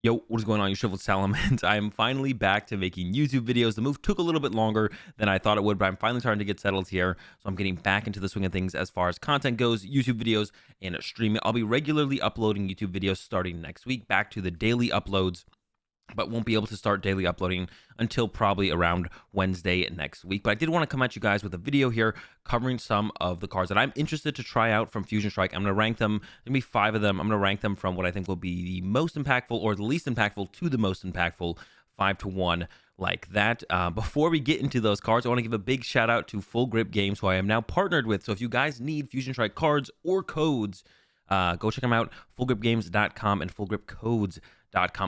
Yo, what is going on, you shriveled salamanders? I am finally back to making YouTube videos. The move took a little bit longer than I thought it would, but I'm finally starting to get settled here. So I'm getting back into the swing of things as far as content goes, YouTube videos, and streaming. I'll be regularly uploading YouTube videos starting next week, back to the daily uploads, but won't be able to start daily uploading until probably around Wednesday next week. But I did want to come at you guys with a video here covering some of the cards that I'm interested to try out from Fusion Strike. I'm going to rank them. There's going to be 5 of them. I'm going to rank them from what I think will be the most impactful or the least impactful to the most impactful, 5 to 1, like that. Before we get into those cards, I want to give a big shout out to Full Grip Games, who I am now partnered with. So if you guys need Fusion Strike cards or codes, go check them out, fullgripgames.com and fullgripcodes.com.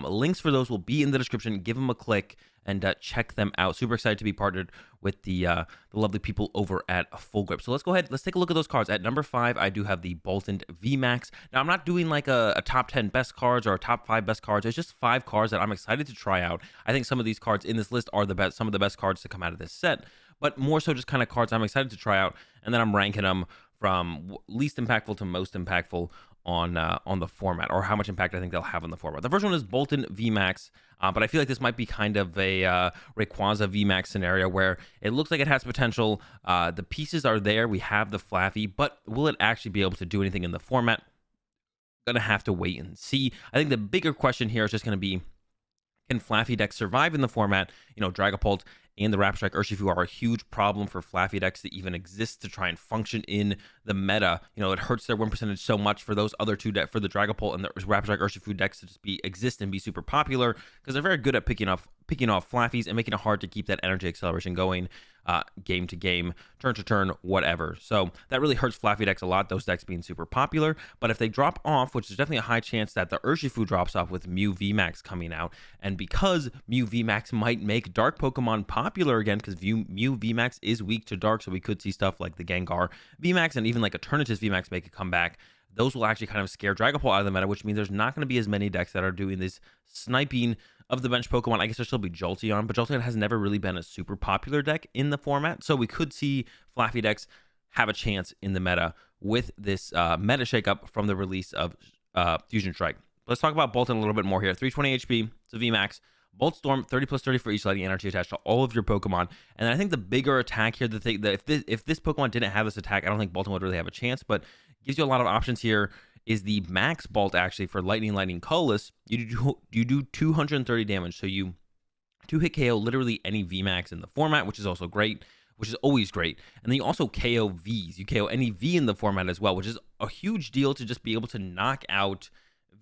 Links for those will be in the description. Give them a click and check them out. Super excited to be partnered with the lovely people over at Full Grip. So let's go ahead. Let's take a look at those cards. At number 5, I do have the Bolton VMAX. Now, I'm not doing like a top 10 best cards or a top 5 best cards. It's just 5 cards that I'm excited to try out. I think some of these cards in this list are the best, some of the best cards to come out of this set, but more so just kind of cards I'm excited to try out. And then I'm ranking them from least impactful to most impactful on the format, or how much impact I think they'll have on the format. The first one is Bolton VMAX, but I feel like this might be kind of a Rayquaza VMAX scenario where it looks like it has potential. The pieces are there. We have the Flaffy, but will it actually be able to do anything in the format? Gonna have to wait and see. I think the bigger question here is just gonna be, can Flaffy decks survive in the format? You know, Dragapult and the Rapid Strike Urshifu are a huge problem for Flaffy decks to even exist, to try and function in the meta. You know, it hurts their win percentage so much for those other two decks, for the Dragapult and the Rapid Strike Urshifu decks, to just exist and be super popular, because they're very good at picking off Flaffies and making it hard to keep that energy acceleration going game to game, turn to turn, whatever. So that really hurts Flaffy decks a lot, those decks being super popular. But if they drop off, which is definitely a high chance that the Urshifu drops off with Mew VMAX coming out, and because Mew VMAX might make dark Pokemon popular again, because Mew VMAX is weak to dark, so we could see stuff like the Gengar VMAX and even like Eternatus VMAX make a comeback. Those will actually kind of scare Dragapult out of the meta, which means there's not going to be as many decks that are doing this sniping of the bench Pokemon. I guess there'll still be Jolteon, but Jolteon has never really been a super popular deck in the format, so we could see Flaffy decks have a chance in the meta with this meta shakeup from the release of Fusion Strike. Let's talk about Bolton a little bit more here. 320 HP, it's a VMAX. Bolt Storm, 30 plus 30 for each lightning energy attached to all of your Pokemon. And I think the bigger attack here, that if this Pokemon didn't have this attack, I don't think Bolton would really have a chance, but gives you a lot of options here, is the Max Bolt actually for Lightning Colorless. You do 230 damage, so you 2-hit KO literally any VMAX in the format, which is also great, which is always great. And then you also KO Vs. You KO any V in the format as well, which is a huge deal to just be able to knock out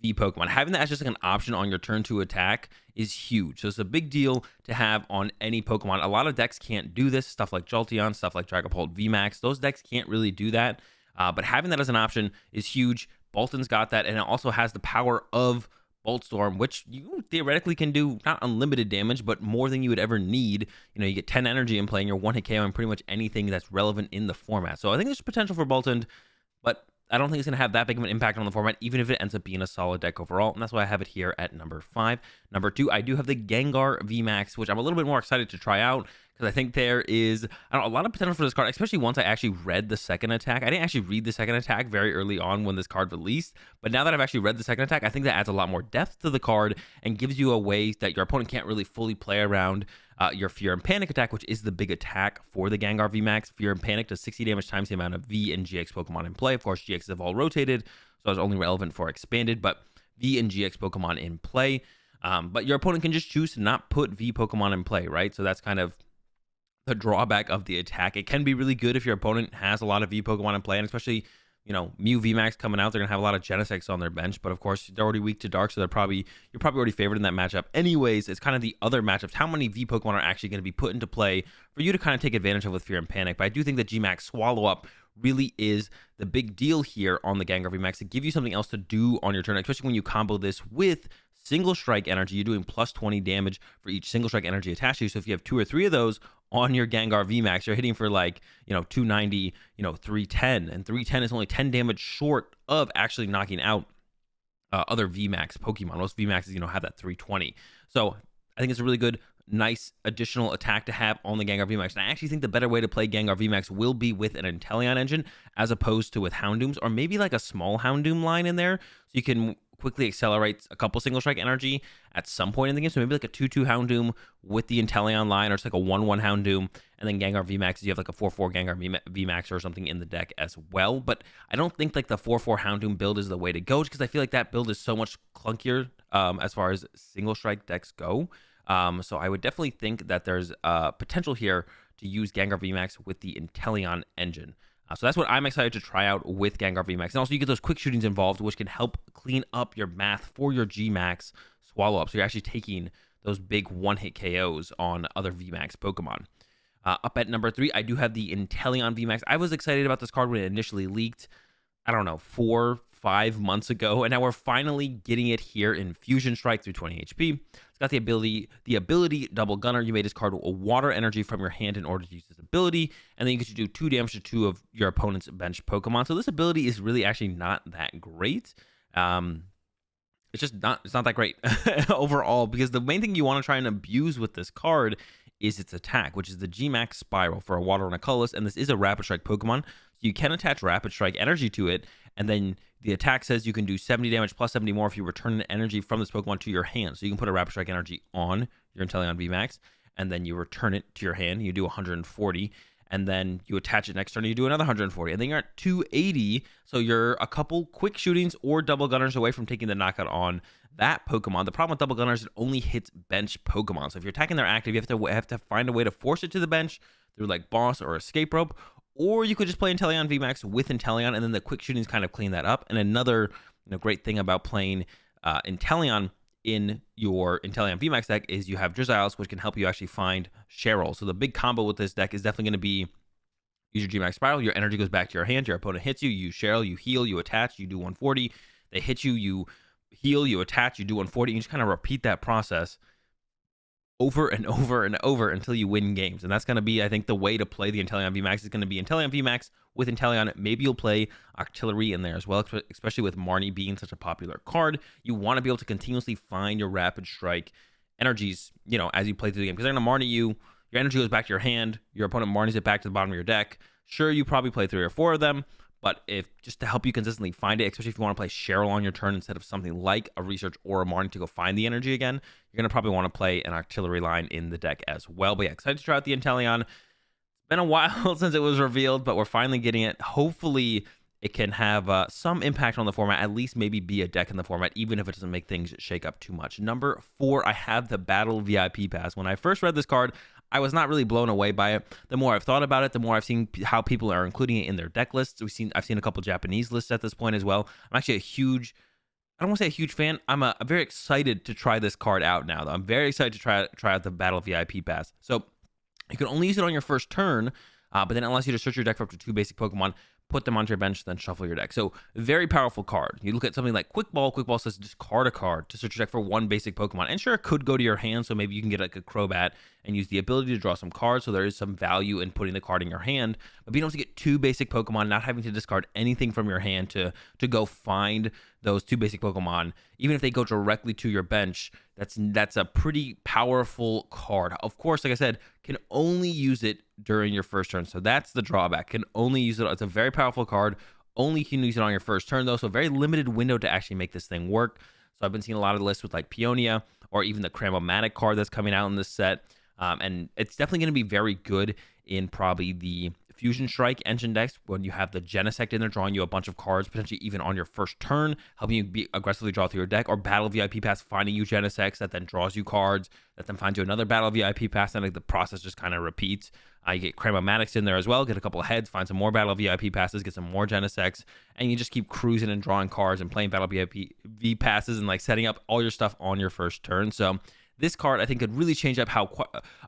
V Pokemon. Having that as just like an option on your turn to attack is huge. So it's a big deal to have on any Pokemon. A lot of decks can't do this. Stuff like Jolteon, stuff like Dragapult VMAX, those decks can't really do that. But having that as an option is huge. Bolton's got that, and it also has the power of Bolt Storm, which you theoretically can do not unlimited damage, but more than you would ever need. You know, you get 10 energy in playing your 1-hit KO on pretty much anything that's relevant in the format. So I think there's potential for Bolton, but I don't think it's going to have that big of an impact on the format, even if it ends up being a solid deck overall. And that's why I have it here at number 5. Number 2, I do have the Gengar VMAX, which I'm a little bit more excited to try out, because I think there is a lot of potential for this card, especially once I actually read the second attack. I didn't actually read the second attack very early on when this card released, but now that I've actually read the second attack, I think that adds a lot more depth to the card and gives you a way that your opponent can't really fully play around your Fear and Panic attack, which is the big attack for the Gengar VMAX. Fear and Panic does 60 damage times the amount of V and GX Pokemon in play. Of course, GX have all rotated, so it's only relevant for expanded, but V and GX Pokemon in play. But your opponent can just choose to not put V Pokemon in play, right? So that's kind of the drawback of the attack. It can be really good if your opponent has a lot of V Pokemon in play, and especially, you know, Mew VMAX coming out, they're gonna have a lot of Genesects on their bench, but of course they're already weak to dark, so you're probably already favored in that matchup anyways. It's kind of the other matchups, how many V Pokemon are actually going to be put into play for you to kind of take advantage of with Fear and Panic. But I do think that GMAX Swallow Up really is the big deal here on the Gengar VMAX, to give you something else to do on your turn, especially when you combo this with Single Strike Energy. You're doing plus 20 damage for each Single Strike Energy attached to you. So if you have 2 or 3 of those on your Gengar VMAX, you're hitting for like, you know, 290, you know, 310, and 310 is only 10 damage short of actually knocking out other VMAX Pokemon. Most VMAXs, you know, have that 320. So I think it's a really good, nice additional attack to have on the Gengar VMAX. And I actually think the better way to play Gengar VMAX will be with an Intellion engine as opposed to with Houndooms, or maybe like a small Houndoom line in there, so you can quickly accelerates a couple single strike energy at some point in the game. So maybe like a 2-2 Houndoom with the Intellion line, or it's like a 1-1 Houndoom, and then Gengar VMAX, you have like a 4-4 Gengar VMAX or something in the deck as well. But I don't think like the 4-4 Houndoom build is the way to go, because I feel like that build is so much clunkier as far as single strike decks go. So I would definitely think that there's potential here to use Gengar VMAX with the Intellion engine. So that's what I'm excited to try out with Gengar VMAX. And also you get those quick shootings involved, which can help clean up your math for your Gmax swallow up. So you're actually taking those big one-hit KOs on other VMAX Pokemon. Up at number 3, I do have the Intellion VMAX. I was excited about this card when it initially leaked, I don't know, 4-5 months ago, and now we're finally getting it here in Fusion Strike through 20 HP. It's got the ability Double Gunner. You may discard a water energy from your hand in order to use this ability, and then you get to do 2 damage to 2 of your opponent's bench Pokemon. So this ability is really actually not that great. It's just not, it's not that great overall, because the main thing you want to try and abuse with this card is its attack, which is the Gmax Spiral for a water and a colorless, and this is a Rapid Strike Pokemon, so you can attach Rapid Strike energy to it, and then the attack says you can do 70 damage plus 70 more if you return an energy from this Pokemon to your hand. So you can put a Rapid Strike energy on your Intellion VMAX, and then you return it to your hand, you do 140, and then you attach it next turn, and you do another 140, and then you're at 280, so you're a couple quick shootings or double gunners away from taking the knockout on that Pokemon. The problem with double gunners, it only hits bench Pokemon. So if you're attacking their active, you have to find a way to force it to the bench through like boss or escape rope, or you could just play Intellion VMAX with Intellion, and then the quick shootings kind of clean that up. And another great thing about playing Intellion in your Intellion VMAX deck is you have Drizzles, which can help you actually find Cheryl. So the big combo with this deck is definitely going to be use your Gmax Spiral, your energy goes back to your hand, your opponent hits you, you use Cheryl, you heal, you attach, you do 140, they hit you, you heal, you attach, you do 140, you just kind of repeat that process over and over and over until you win games. And that's going to be, I think, the way to play the Intellion VMAX is going to be Intellion VMAX with Intellion. Maybe you'll play Octillery in there as well, especially with Marnie being such a popular card. You want to be able to continuously find your Rapid Strike energies, as you play through the game, because they're going to Marnie you, your energy goes back to your hand, your opponent Marnies it back to the bottom of your deck. Sure, you probably play 3 or 4 of them, but if just to help you consistently find it, especially if you want to play Cheryl on your turn instead of something like a Research or a Marnie to go find the energy again, you're going to probably want to play an Artillery line in the deck as well. But yeah, excited to try out the Intellion. It's been a while since it was revealed, but we're finally getting it. Hopefully, it can have some impact on the format, at least maybe be a deck in the format, even if it doesn't make things shake up too much. Number 4, I have the Battle VIP Pass. When I first read this card, I was not really blown away by it. The more I've thought about it, the more I've seen how people are including it in their deck lists. I've seen a couple Japanese lists at this point as well. I'm actually I don't want to say a huge fan. I'm very excited to try this card out now, though. I'm very excited to try out the Battle VIP Pass. So you can only use it on your first turn, but then it allows you to search your deck for up to 2 basic Pokemon, put them onto your bench, then shuffle your deck. So very powerful card. You look at something like Quick Ball. Quick Ball says discard a card to search your deck for 1 basic Pokemon. And sure, it could go to your hand, so maybe you can get like a Crobat and use the ability to draw some cards, so there is some value in putting the card in your hand. But being able to get 2 basic Pokemon, not having to discard anything from your hand to go find those 2 basic Pokemon, even if they go directly to your bench, that's a pretty powerful card. Of course, like I said, can only use it during your first turn. So that's the drawback. Can only use it. It's a very powerful card. Only can use it on your first turn, though. So very limited window to actually make this thing work. So I've been seeing a lot of lists with like Peonia or even the Cramomatic card that's coming out in this set. And it's definitely going to be very good in probably the Fusion Strike engine decks when you have the Genesect in there drawing you a bunch of cards, potentially even on your first turn, helping you aggressively draw through your deck, or Battle VIP Pass finding you Genesects that then draws you cards, that then finds you another Battle VIP Pass, and like the process just kind of repeats. You get Cramomatics in there as well, get a couple of heads, find some more Battle VIP Passes, get some more Genesects, and you just keep cruising and drawing cards and playing Battle VIP Passes and like setting up all your stuff on your first turn. So this card, I think, could really change up how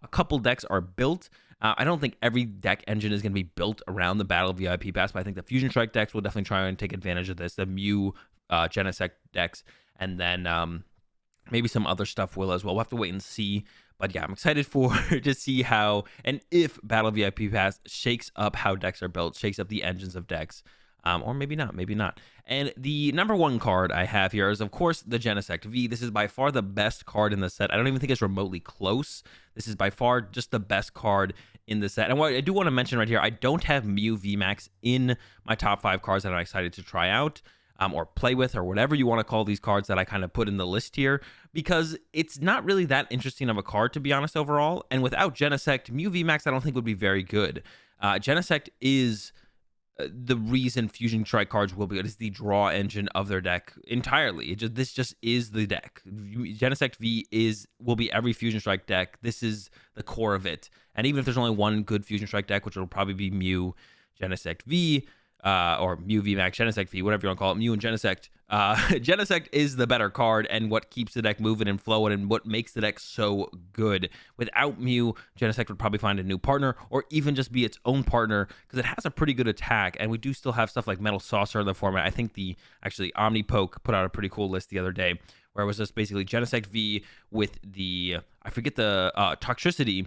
a couple decks are built. I don't think every deck engine is going to be built around the Battle VIP Pass, but I think the Fusion Strike decks will definitely try and take advantage of this. The Mew Genesect decks, and then maybe some other stuff will as well. We'll have to wait and see. But yeah, I'm excited to see how and if Battle VIP Pass shakes up how decks are built, shakes up the engines of decks. Or maybe not, maybe not. And the number 1 card I have here is, of course, the Genesect V. This is by far the best card in the set. I don't even think it's remotely close. This is by far just the best card in the set. And what I do want to mention right here, I don't have Mew VMAX in my top 5 cards that I'm excited to try out. or play with, or whatever you want to call these cards that I kind of put in the list here, because it's not really that interesting of a card, to be honest, overall. And without Genesect, Mew VMAX I don't think would be very good. Genesect is the reason Fusion Strike cards will be good. Is the draw engine of their deck entirely. This just is the deck. Genesect V will be every Fusion Strike deck. This is the core of it. And even if there's only one good Fusion Strike deck, which will probably be Mew, Genesect V, or Mew VMAX, Genesect V, whatever you want to call it, Mew and Genesect. Genesect is the better card and what keeps the deck moving and flowing and what makes the deck so good. Without Mew, Genesect would probably find a new partner or even just be its own partner because it has a pretty good attack, and we do still have stuff like Metal Saucer in the format. I think actually Omnipoke put out a pretty cool list the other day where it was just basically Genesect V with the, I forget the Toxicity,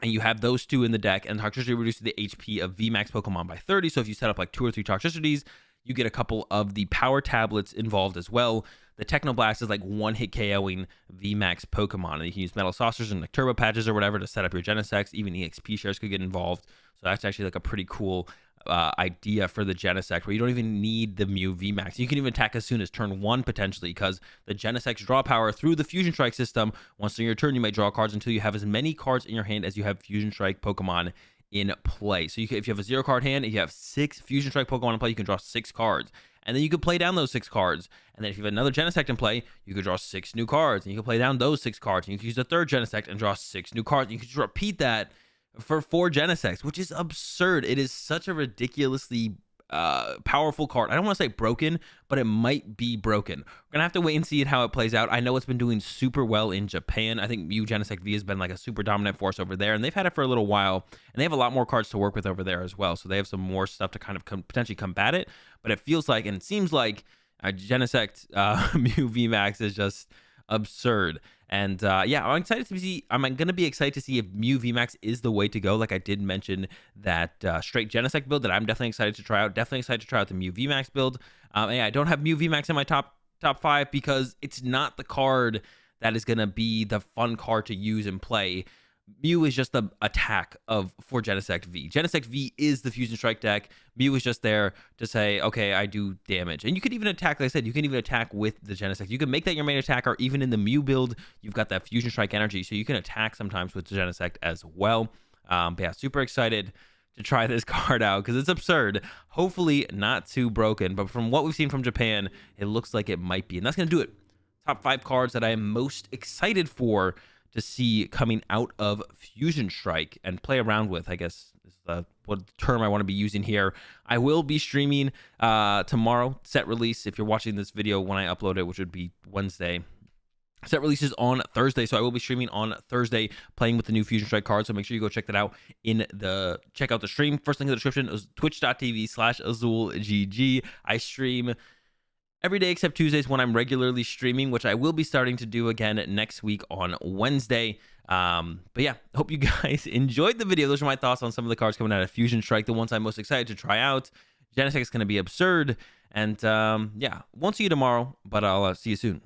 and you have those two in the deck, and Toxicity reduces the HP of VMAX Pokemon by 30. So if you set up like 2 or 3 Toxicities, you get a couple of the power tablets involved as well. The Technoblast is like one-hit KOing VMAX Pokemon, and you can use Metal Saucers and like Turbo Patches or whatever to set up your Genesects. Even EXP shares could get involved. So that's actually like a pretty cool idea for the Genesect, where you don't even need the Mew VMAX. You can even attack as soon as turn 1 potentially, because the Genesect's draw power through the Fusion Strike system. Once in your turn, you may draw cards until you have as many cards in your hand as you have Fusion Strike Pokemon in play. So if you have a 0-card hand, if you have 6 Fusion Strike Pokemon in play, you can draw 6 cards. And then you could play down those 6 cards. And then if you have another Genesect in play, you could draw 6 new cards. And you can play down those 6 cards. And you can use a third Genesect and draw 6 new cards. And you can just repeat that for 4 Genesects, which is absurd. It is such a ridiculously powerful card. I don't want to say broken, but it might be broken. We're gonna have to wait and see how it plays out. I know it's been doing super well in Japan. I think Mew Genesect V has been like a super dominant force over there, and they've had it for a little while, and they have a lot more cards to work with over there as well. So they have some more stuff to kind of potentially combat it. But it feels like, and it seems like, Genesect Mew VMAX is just absurd. And yeah, I'm excited to see. I'm gonna be excited to see if Mew VMAX is the way to go. Like I did mention that straight Genesect build that I'm definitely excited to try out. Definitely excited to try out the Mew VMAX build. And yeah, I don't have Mew VMAX in my top 5 because it's not the card that is gonna be the fun card to use and play. Mew is just the attack for Genesect V. Genesect V is the Fusion Strike deck. Mew is just there to say, okay, I do damage. And you could even attack, like I said, you can even attack with the Genesect. You can make that your main attack, or even in the Mew build, you've got that Fusion Strike energy, so you can attack sometimes with the Genesect as well. But yeah, super excited to try this card out because it's absurd. Hopefully not too broken, but from what we've seen from Japan, it looks like it might be. And that's going to do it. Top 5 cards that I am most excited for to see coming out of Fusion Strike and play around with, I guess is what term I want to be using here. I will be streaming tomorrow, set release, if you're watching this video when I upload it, which would be Wednesday. Set releases on Thursday, so I will be streaming on Thursday playing with the new Fusion Strike card, so make sure you go check that out check out the stream. First link in the description is twitch.tv/AzulGG. I stream every day except Tuesdays when I'm regularly streaming, which I will be starting to do again next week on Wednesday. But yeah, hope you guys enjoyed the video. Those are my thoughts on some of the cards coming out of Fusion Strike, the ones I'm most excited to try out. Genesect is going to be absurd. And yeah, won't see you tomorrow, but I'll see you soon.